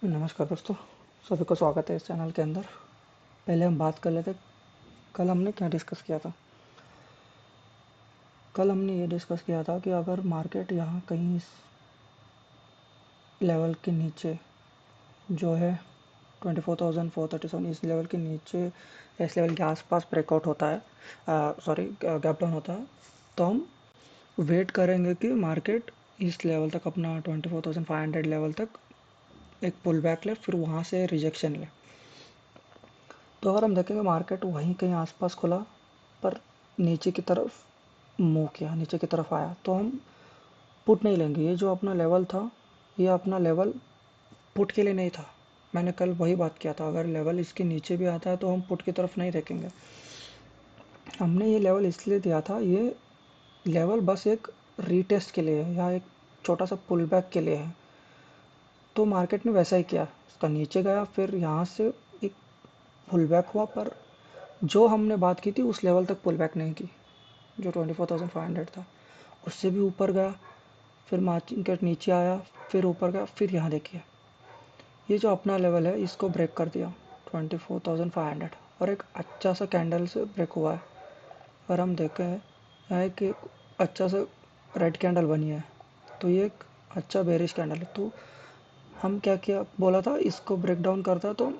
नमस्कार दोस्तों, सभी को स्वागत है इस चैनल के अंदर। पहले हम बात कर लेते, कल हमने क्या डिस्कस किया था। कल हमने ये डिस्कस किया था कि अगर मार्केट यहाँ कहीं इस लेवल के नीचे जो है 24,437 इस लेवल के नीचे, इस लेवल के आसपास ब्रेकआउट होता है, सॉरी गैप डाउन होता है, तो हम वेट करेंगे कि मार्केट इस लेवल तक अपना 24,500 लेवल तक एक पुल बैक ले, फिर वहाँ से रिजेक्शन ले। तो अगर हम देखेंगे मार्केट वहीं कहीं आसपास खुला पर नीचे की तरफ मूव किया, नीचे की तरफ आया, तो हम पुट नहीं लेंगे। ये जो अपना लेवल था, ये अपना लेवल पुट के लिए नहीं था। मैंने कल वही बात किया था, अगर लेवल इसके नीचे भी आता है तो हम पुट की तरफ नहीं देखेंगे। हमने ये लेवल इसलिए दिया था, ये लेवल बस एक रीटेस्ट के लिए है या एक छोटा सा पुल बैक के लिए है। तो मार्केट ने वैसा ही किया, उसका नीचे गया, फिर यहाँ से एक पुल बैक हुआ, पर जो हमने बात की थी उस लेवल तक पुल बैक नहीं की, जो 24,500 था। उससे भी ऊपर गया, फिर मार्केट नीचे आया, फिर ऊपर गया, फिर यहाँ देखिए ये जो अपना लेवल है इसको ब्रेक कर दिया 24,500, और एक अच्छा सा कैंडल से ब्रेक हुआ है। अगर हम देखें यहाँ एक अच्छा सा रेड कैंडल बनी है, तो ये एक अच्छा बेरिश कैंडल है। तो हम क्या किया, बोला था इसको ब्रेक डाउन करता, तो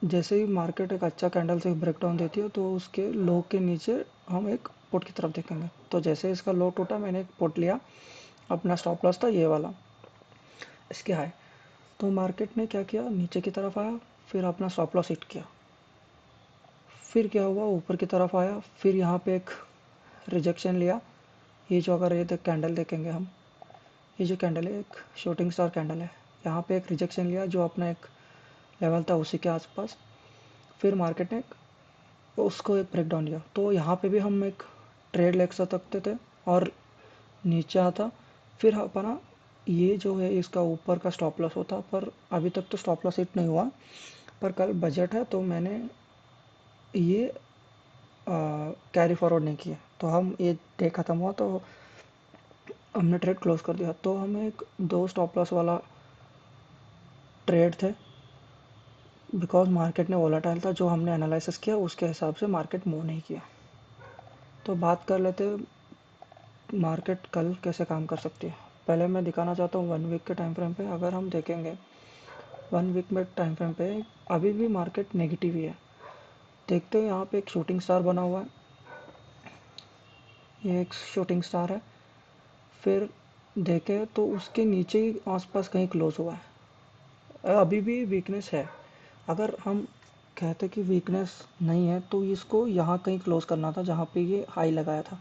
जैसे ही मार्केट एक अच्छा कैंडल से ब्रेक डाउन देती है तो उसके लो के नीचे हम एक पुट की तरफ देखेंगे। तो जैसे इसका लो टूटा, मैंने एक पुट लिया, अपना स्टॉप लॉस था ये वाला, इसके हाई। तो मार्केट ने क्या किया, नीचे की तरफ आया, फिर अपना स्टॉप लॉस हिट किया, फिर क्या हुआ, ऊपर की तरफ आया, फिर यहाँ पे एक रिजेक्शन लिया। ये जो अगर ये कैंडल देखेंगे हम, ये जो कैंडल है एक शूटिंग स्टार कैंडल है, यहाँ पे एक रिजेक्शन लिया जो अपना एक लेवल था उसी के आसपास। फिर मार्केट ने उसको एक ब्रेक डाउन लिया, तो यहाँ पे भी हम एक ट्रेड ले सकते थे और नीचे आता, फिर अपना ये जो है इसका ऊपर का स्टॉप लॉस होता, पर अभी तक तो स्टॉप लॉस हिट नहीं हुआ। पर कल बजट है तो मैंने ये कैरी फॉरवर्ड नहीं किया, तो हम ये डे ख़त्म हुआ तो हमने ट्रेड क्लोज कर दिया। तो हमें एक दो स्टॉप लॉस वाला ट्रेड थे, बिकॉज मार्केट ने वोलाटाइल था, जो हमने एनालिसिस किया उसके हिसाब से मार्केट मूव नहीं किया। तो बात कर लेते मार्केट कल कैसे काम कर सकती है। पहले मैं दिखाना चाहता हूँ 1 वीक के टाइम फ्रेम पे। अगर हम देखेंगे 1 वीक में टाइम फ्रेम पे अभी भी मार्केट नेगेटिव ही है। देखते हैं यहाँ पे एक शूटिंग स्टार बना हुआ है, ये एक शूटिंग स्टार है। फिर देखें तो उसके नीचे ही आसपास कहीं क्लोज हुआ है, अभी भी वीकनेस है। अगर हम कहते कि वीकनेस नहीं है तो इसको यहाँ कहीं क्लोज करना था जहाँ पे ये हाई लगाया था,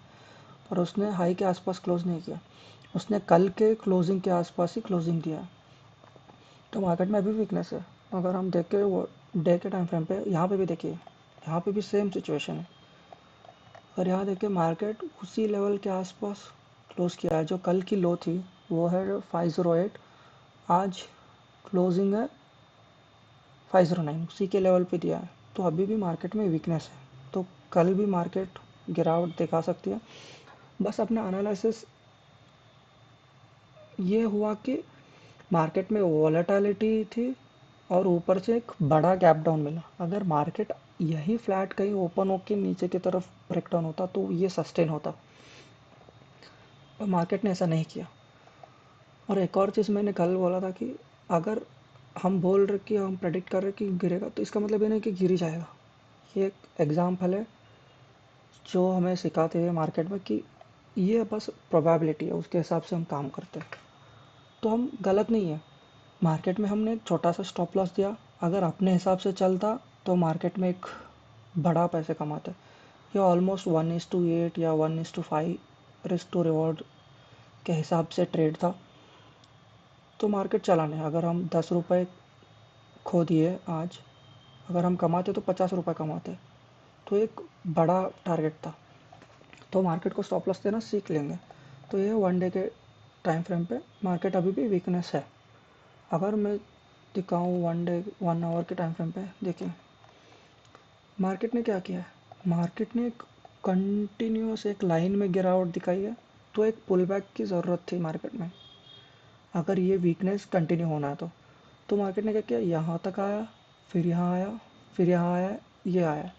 पर उसने हाई के आसपास क्लोज नहीं किया, उसने कल के क्लोजिंग के आसपास ही क्लोजिंग दिया है। तो मार्केट में अभी वीकनेस है। अगर हम देखें वो डे के टाइम फ्रेम पे, यहाँ पे भी देखिए, यहाँ पे भी सेम सिचुएशन है। और यहाँ देखिए मार्केट उसी लेवल के आसपास क्लोज किया है, जो कल की लो थी वो है 508, आज क्लोजिंग है 509, उसी के लेवल पे दिया है। तो अभी भी मार्केट में वीकनेस है, तो कल भी मार्केट गिरावट दिखा सकती है। बस अपना एनालिसिस ये हुआ कि मार्केट में वॉलेटिलिटी थी और ऊपर से एक बड़ा गैप डाउन मिला। अगर मार्केट यही फ्लैट कहीं ओपन होकर नीचे की तरफ ब्रेक डाउन होता तो ये सस्टेन होता, और मार्केट ने ऐसा नहीं किया। और एक और चीज़ मैंने कल बोला था कि अगर हम बोल रहे कि हम प्रेडिक्ट कर रहे कि गिरेगा, तो इसका मतलब ये नहीं कि गिर ही जाएगा। ये एक एग्जाम्पल है जो हमें सिखाते हैं मार्केट में कि ये बस प्रोबेबिलिटी है, उसके हिसाब से हम काम करते हैं। तो हम गलत नहीं है। मार्केट में हमने एक छोटा सा स्टॉप लॉस दिया, अगर अपने हिसाब से चलता तो मार्केट में एक बड़ा पैसे कमाते। ये ऑलमोस्ट 1:8 या 1:5 रिस्क टू रिवॉर्ड के हिसाब से ट्रेड था। तो मार्केट चलाने, अगर हम 10 रुपये खो दिए आज, अगर हम कमाते तो 50 रुपये कमाते, तो एक बड़ा टारगेट था। तो मार्केट को स्टॉप लॉस देना सीख लेंगे। तो ये 1 डे के टाइम फ्रेम पे मार्केट अभी भी वीकनेस है। अगर मैं दिखाऊँ 1 डे 1 आवर के टाइम फ्रेम पे, देखिए मार्केट ने क्या किया है, मार्केट ने एक कंटिन्यूस एक लाइन में गिरावट दिखाई है। तो एक पुल बैक की ज़रूरत थी मार्केट में, अगर ये वीकनेस कंटिन्यू होना है तो। तो मार्केट ने क्या किया, यहाँ तक आया, फिर यहाँ आया, फिर यहाँ आया, ये आया।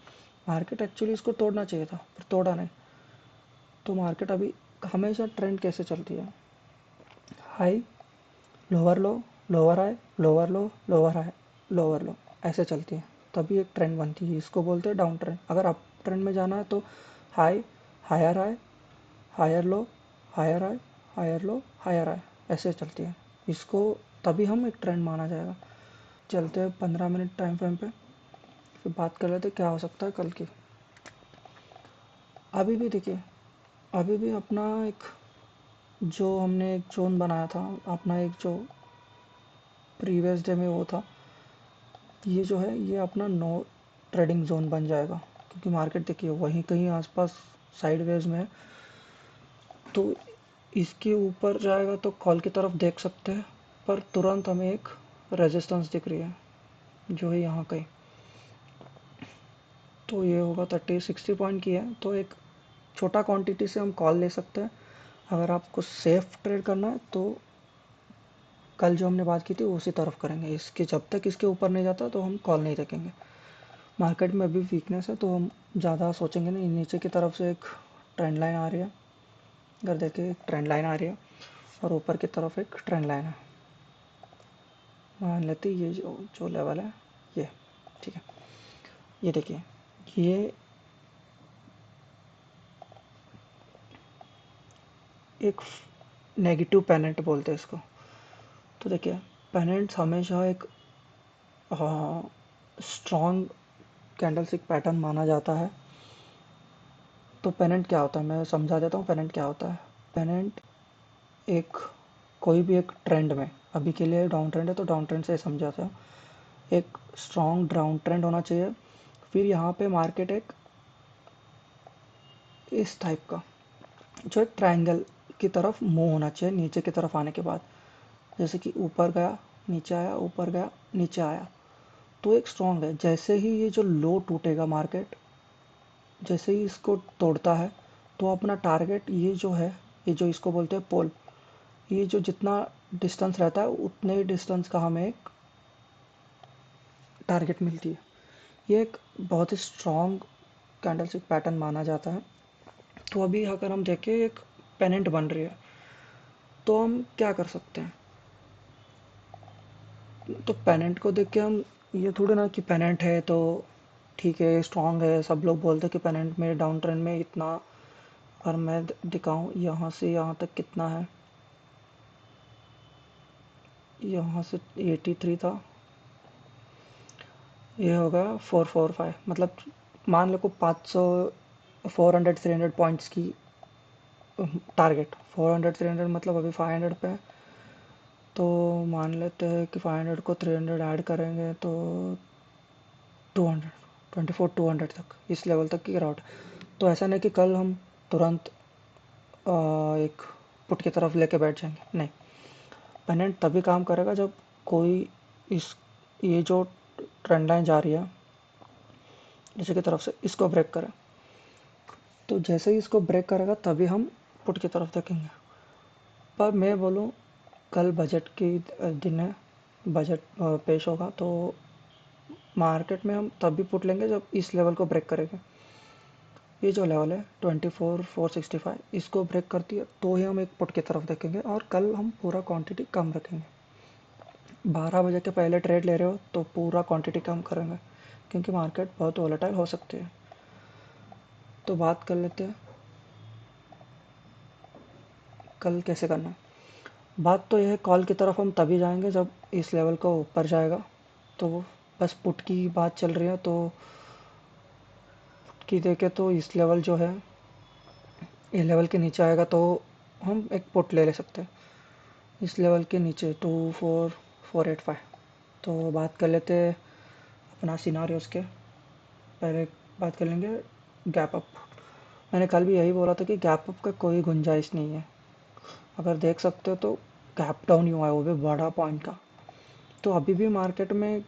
मार्केट एक्चुअली इसको तोड़ना चाहिए था पर तोड़ा नहीं। तो मार्केट अभी हमेशा ट्रेंड कैसे चलती है, हाई, लोअर लो, लोअर हाई, लोअर लो, लोअर हाई, लोअर लो, ऐसे चलती है। तभी एक ट्रेंड बनती है, इसको बोलते हैं डाउन ट्रेंड। अगर अप ट्रेंड में जाना है तो high, high, higher low, higher high, higher low, higher high, ऐसे चलती है। इसको तभी हम एक ट्रेंड माना जाएगा। चलते हैं 15 मिनट टाइम फ्रेम पे, फिर बात कर लेते क्या हो सकता है कल की। अभी भी देखिए, अभी भी अपना एक जो हमने एक जोन बनाया था, अपना एक जो प्रीवियस डे में वो था, ये जो है ये अपना नो ट्रेडिंग जोन बन जाएगा। क्योंकि मार्केट देखिए वहीं कहीं आसपास साइडवेज में है। तो इसके ऊपर जाएगा तो कॉल की तरफ देख सकते हैं, पर तुरंत हमें एक रेजिस्टेंस दिख रही है जो है यहाँ कहीं। तो ये होगा 30-60 पॉइंट की है। तो एक छोटा क्वांटिटी से हम कॉल ले सकते हैं। अगर आपको सेफ ट्रेड करना है तो कल जो हमने बात की थी उसी तरफ करेंगे। इसके जब तक इसके ऊपर नहीं जाता तो हम कॉल नहीं देखेंगे। मार्केट में अभी वीकनेस है तो हम ज़्यादा सोचेंगे नहीं। नीचे की तरफ से एक ट्रेंड लाइन आ रही है, अगर देखिए एक ट्रेंड लाइन आ रही है और ऊपर की तरफ एक ट्रेंड लाइन है। मान लेते ये जो जो लेवल है ये, ठीक है। ये देखिए ये एक नेगेटिव पेनेंट बोलते हैं इसको। तो देखिए पेनेंट्स हमेशा एक स्ट्रॉन्ग कैंडलस्टिक पैटर्न माना जाता है। तो पेनेंट क्या होता है मैं समझा देता हूँ। पेनेंट क्या होता है, पेनेंट एक कोई भी एक ट्रेंड में, अभी के लिए डाउन ट्रेंड है तो डाउन ट्रेंड से समझाता हूँ। एक स्ट्रॉन्ग डाउन ट्रेंड होना चाहिए, फिर यहाँ पे मार्केट एक इस टाइप का जो एक ट्रायंगल की तरफ मूव होना चाहिए नीचे की तरफ आने के बाद। जैसे कि ऊपर गया, नीचे आया, ऊपर गया, नीचे आया, तो एक स्ट्रॉन्ग है। जैसे ही ये जो लो टूटेगा मार्केट, जैसे ही इसको तोड़ता है तो अपना टारगेट ये जो है, ये जो इसको बोलते हैं पोल, ये जो जितना डिस्टेंस रहता है उतने ही डिस्टेंस का हमें एक टारगेट मिलती है। ये एक बहुत ही स्ट्रॉन्ग कैंडलस्टिक पैटर्न माना जाता है। तो अभी अगर हम देखें एक पेनेंट बन रही है तो हम क्या कर सकते हैं। तो पेनेंट को देख के हम ये थोड़ी ना कि पेनेंट है तो ठीक है स्ट्रॉन्ग है, सब लोग बोलते हैं कि पेनेंट में डाउन ट्रेंड में इतना, और मैं दिखाऊं यहाँ से यहाँ तक कितना है, यहाँ से 83 था, ये होगा 445, मतलब मान लो को 500 400 300 पॉइंट्स की टारगेट। 400 300 मतलब अभी 500 पे है, तो मान लेते हैं कि 500 को 300 ऐड करेंगे तो 200, 24 200 तक, इस लेवल तक की गिरावट। तो ऐसा नहीं कि कल हम तुरंत एक पुट की तरफ लेके बैठ जाएंगे, नहीं। पेनेंट तभी काम करेगा जब कोई इस ये जो ट्रेंड लाइन जा रही है नीचे की तरफ से इसको ब्रेक करे। तो जैसे ही इसको ब्रेक करेगा तभी हम पुट की तरफ देखेंगे। पर मैं बोलूँ कल बजट की दिन है, बजट पेश होगा तो मार्केट में हम तभी पुट लेंगे जब इस लेवल को ब्रेक करेगा। ये जो लेवल है 24,465, इसको ब्रेक करती है तो ही हम एक पुट की तरफ देखेंगे। और कल हम पूरा क्वांटिटी कम रखेंगे। 12 बजे के पहले ट्रेड ले रहे हो तो पूरा क्वांटिटी कम करेंगे, क्योंकि मार्केट बहुत वोलेटाइल हो सकती है। तो बात कर लेते हैं कल कैसे करना है। बात तो यह है कॉल की तरफ हम तभी जाएंगे जब इस लेवल को ऊपर जाएगा। तो बस पुट की बात चल रही है तो पुट की देखें तो इस लेवल जो है, ये लेवल के नीचे आएगा तो हम एक पुट ले सकते हैं इस लेवल के नीचे 24485। तो बात कर लेते हैं अपना सिनारियोस के। पहले बात कर लेंगे गैप अप। मैंने कल भी यही बोला था कि गैप अप का कोई गुंजाइश नहीं है। अगर देख सकते हो तो गैप डाउन ही हुआ है, वो भी बड़ा पॉइंट का। तो अभी भी मार्केट में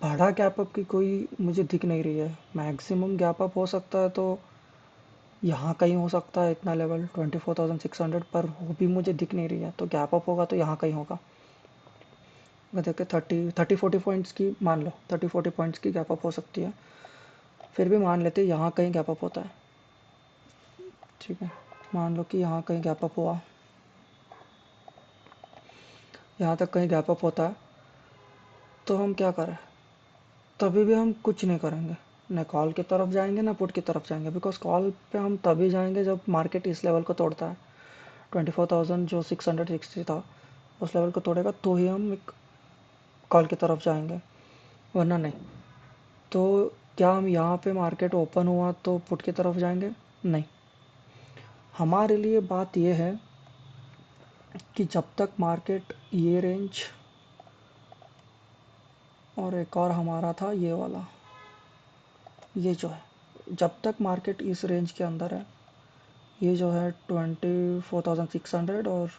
बड़ा गैप अप की कोई मुझे दिख नहीं रही है। मैक्सिमम गैप अप हो सकता है तो यहाँ कहीं हो सकता है, इतना लेवल 24,600, पर वो भी मुझे दिख नहीं रही है। तो गैप अप होगा तो यहाँ कहीं होगा। अगर देखें 30-40 पॉइंट्स की, मान लो 30-40 पॉइंट्स की गैप अप हो सकती है, फिर भी मान लेते हैं यहाँ कहीं गैप अप होता है, ठीक है। मान लो कि यहाँ कहीं गैप अप हुआ, यहाँ तक कहीं गैप अप होता है, तो हम क्या करें, तभी भी हम कुछ नहीं करेंगे, न कॉल की तरफ जाएंगे ना पुट की तरफ जाएंगे, बिकॉज कॉल पे हम तभी जाएंगे जब मार्केट इस लेवल को तोड़ता है, 24,000 जो 660 था उस लेवल को तोड़ेगा तो ही हम एक कॉल की तरफ जाएंगे, वरना नहीं। तो क्या हम यहाँ पे मार्केट ओपन हुआ तो पुट की तरफ जाएंगे? नहीं। हमारे लिए बात यह है कि जब तक मार्केट ये रेंज, और एक और हमारा था ये वाला, ये जो है, जब तक मार्केट इस रेंज के अंदर है, ये जो है 24,600 और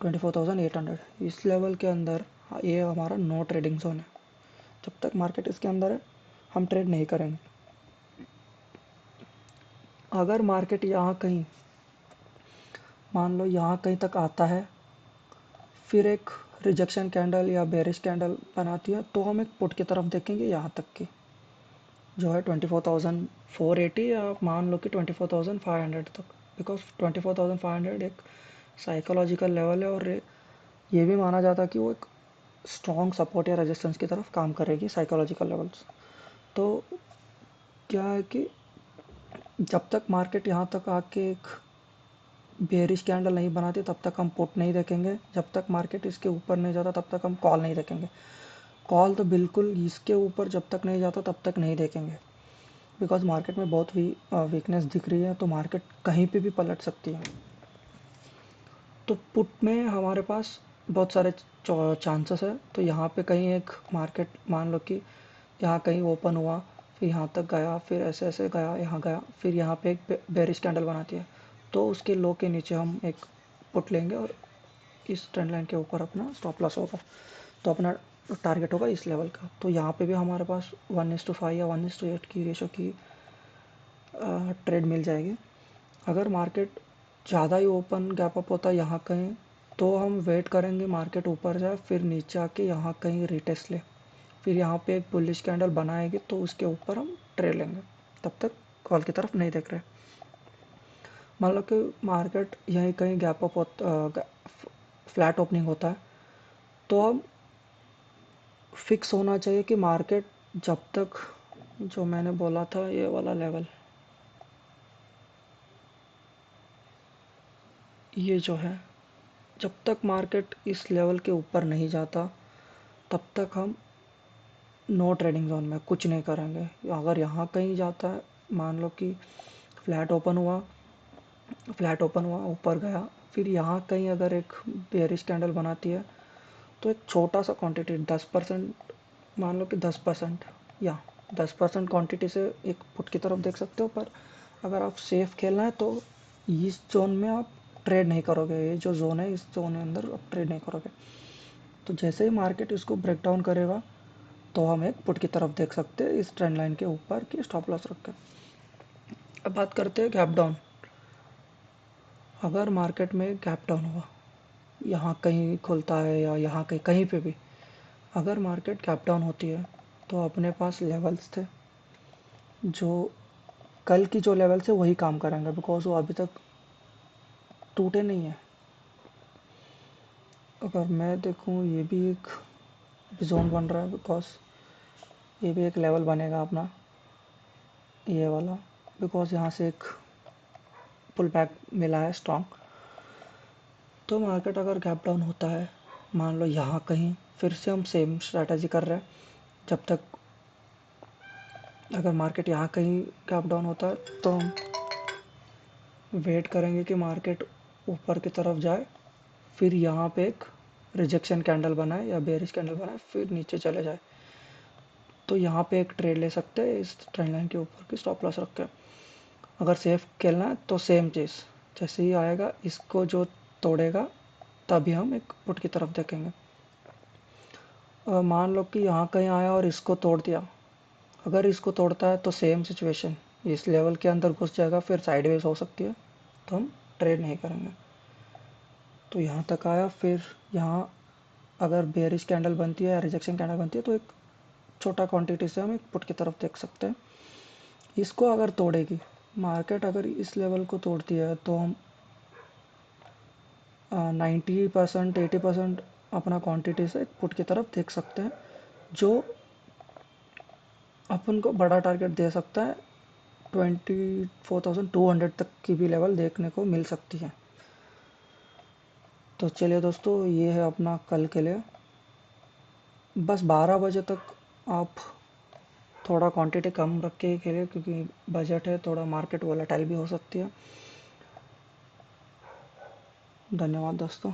24,800, इस लेवल के अंदर ये हमारा नो ट्रेडिंग जोन है। जब तक मार्केट इसके अंदर है हम ट्रेड नहीं करेंगे। अगर मार्केट यहाँ कहीं, मान लो यहाँ कहीं तक आता है, फिर एक रिजेक्शन कैंडल या बेरिश कैंडल बनाती है, तो हम एक पुट की तरफ देखेंगे यहाँ तक की, जो है 24,480 या मान लो कि 24,500 तक, बिकॉज 24,500 एक साइकोलॉजिकल लेवल है, और ये भी माना जाता है कि वो एक स्ट्रॉन्ग सपोर्ट या रेजिस्टेंस की तरफ काम करेगी साइकोलॉजिकल लेवल्स। तो क्या है कि जब तक मार्केट यहाँ तक आके एक बेयरिश कैंडल नहीं बनाती तब तक हम पुट नहीं देखेंगे, जब तक मार्केट इसके ऊपर नहीं जाता तब तक हम कॉल नहीं देखेंगे। कॉल तो बिल्कुल इसके ऊपर जब तक नहीं जाता तब तक नहीं देखेंगे, बिकॉज मार्केट में बहुत वीकनेस दिख रही है, तो मार्केट कहीं पे भी पलट सकती है। तो पुट में हमारे पास बहुत सारे चांसेस है। तो यहाँ पे कहीं एक मार्केट, मान लो कि यहाँ कहीं ओपन हुआ, फिर यहाँ तक गया, फिर ऐसे ऐसे गया, यहाँ गया, फिर यहाँ पे एक बेरिश कैंडल बनाती है, तो उसके लो के नीचे हम एक पुट लेंगे और इस ट्रेंड लाइन के ऊपर अपना स्टॉप लॉस होगा, तो अपना टारगेट होगा इस लेवल का। तो यहाँ पे भी हमारे पास 1:5 या 1:8 की रेशो की ट्रेड मिल जाएगी। अगर मार्केट ज़्यादा ही ओपन गैप अप होता है यहाँ कहीं, तो हम वेट करेंगे मार्केट ऊपर जाए, फिर नीचे आके यहाँ कहीं रिटेस्ट ले, फिर यहाँ पे एक बुलिश कैंडल बनाएगी, तो उसके ऊपर हम ट्रेड लेंगे, तब तक कॉल की तरफ नहीं देख रहे। मान लो कि मार्केट यहीं कहीं गैप अप होता, फ्लैट ओपनिंग होता है, तो हम फिक्स होना चाहिए कि मार्केट जब तक, जो मैंने बोला था ये वाला लेवल, ये जो है, जब तक मार्केट इस लेवल के ऊपर नहीं जाता तब तक हम नो ट्रेडिंग जोन में कुछ नहीं करेंगे। अगर यहाँ कहीं जाता है, मान लो कि फ्लैट ओपन हुआ, ऊपर गया, फिर यहाँ कहीं अगर एक बेयरिश कैंडल बनाती है, तो एक छोटा सा क्वांटिटी 10%, मान लो कि 10% या 10% क्वांटिटी से एक पुट की तरफ देख सकते हो। पर अगर आप सेफ खेलना है तो इस जोन में आप ट्रेड नहीं करोगे, ये जो जोन है इस जोन के अंदर आप ट्रेड नहीं करोगे। तो जैसे ही मार्केट इसको ब्रेक डाउन करेगा, तो हम एक पुट की तरफ देख सकते हैं इस ट्रेंड लाइन के ऊपर की स्टॉप लॉस रख के। अब बात करते हैं गैप डाउन। अगर मार्केट में गैप डाउन हुआ, यहाँ कहीं खुलता है या यहाँ कहीं कहीं पे भी, अगर मार्केट गैप डाउन होती है, तो अपने पास लेवल्स थे, जो कल की जो लेवल से वही काम करेंगे, बिकॉज वो अभी तक टूटे नहीं है। अगर मैं देखूँ, ये भी एक जोन बन रहा है, बिकॉज ये भी एक लेवल बनेगा अपना, ये वाला, बिकॉज यहाँ से एक पुल बैक मिला है स्ट्रॉन्ग। तो मार्केट अगर गैप डाउन होता है, मान लो यहाँ कहीं, फिर से हम सेम स्ट्रैटेजी कर रहे हैं। जब तक, अगर मार्केट यहाँ कहीं गैप डाउन होता है, तो हम वेट करेंगे कि मार्केट ऊपर की तरफ जाए, फिर यहाँ पे एक रिजेक्शन कैंडल बनाए या बेरिश कैंडल बनाए, फिर नीचे चले जाए, तो यहाँ पे एक ट्रेड ले सकते हैं इस ट्रेंड लाइन के ऊपर की स्टॉप लॉस रख के। अगर सेफ खेलना है तो सेम चीज़, जैसे ही आएगा इसको जो तोड़ेगा, तभी हम एक पुट की तरफ देखेंगे। मान लो कि यहाँ कहीं आया और इसको तोड़ दिया, अगर इसको तोड़ता है तो सेम सिचुएशन, इस लेवल के अंदर घुस जाएगा, फिर साइडवेज हो सकती है, तो हम ट्रेड नहीं करेंगे। तो यहाँ तक आया, फिर यहाँ अगर बेयरिश कैंडल बनती है या रिजेक्शन कैंडल बनती है तो एक छोटा क्वांटिटी से हम एक पुट की तरफ देख सकते हैं। इसको अगर तोड़ेगी मार्केट, अगर इस लेवल को तोड़ती है तो हम 90% 80% अपना क्वांटिटी से एक पुट की तरफ देख सकते हैं, जो अपन को बड़ा टारगेट दे सकता है। 24,200 तक की भी लेवल देखने को मिल सकती है। तो चलिए दोस्तों, ये है अपना कल के लिए। बस 12 बजे तक आप थोड़ा क्वांटिटी कम रख के ही खेलिए, क्योंकि बजट है, थोड़ा मार्केट वोलेटाइल भी हो सकती है। धन्यवाद दोस्तों।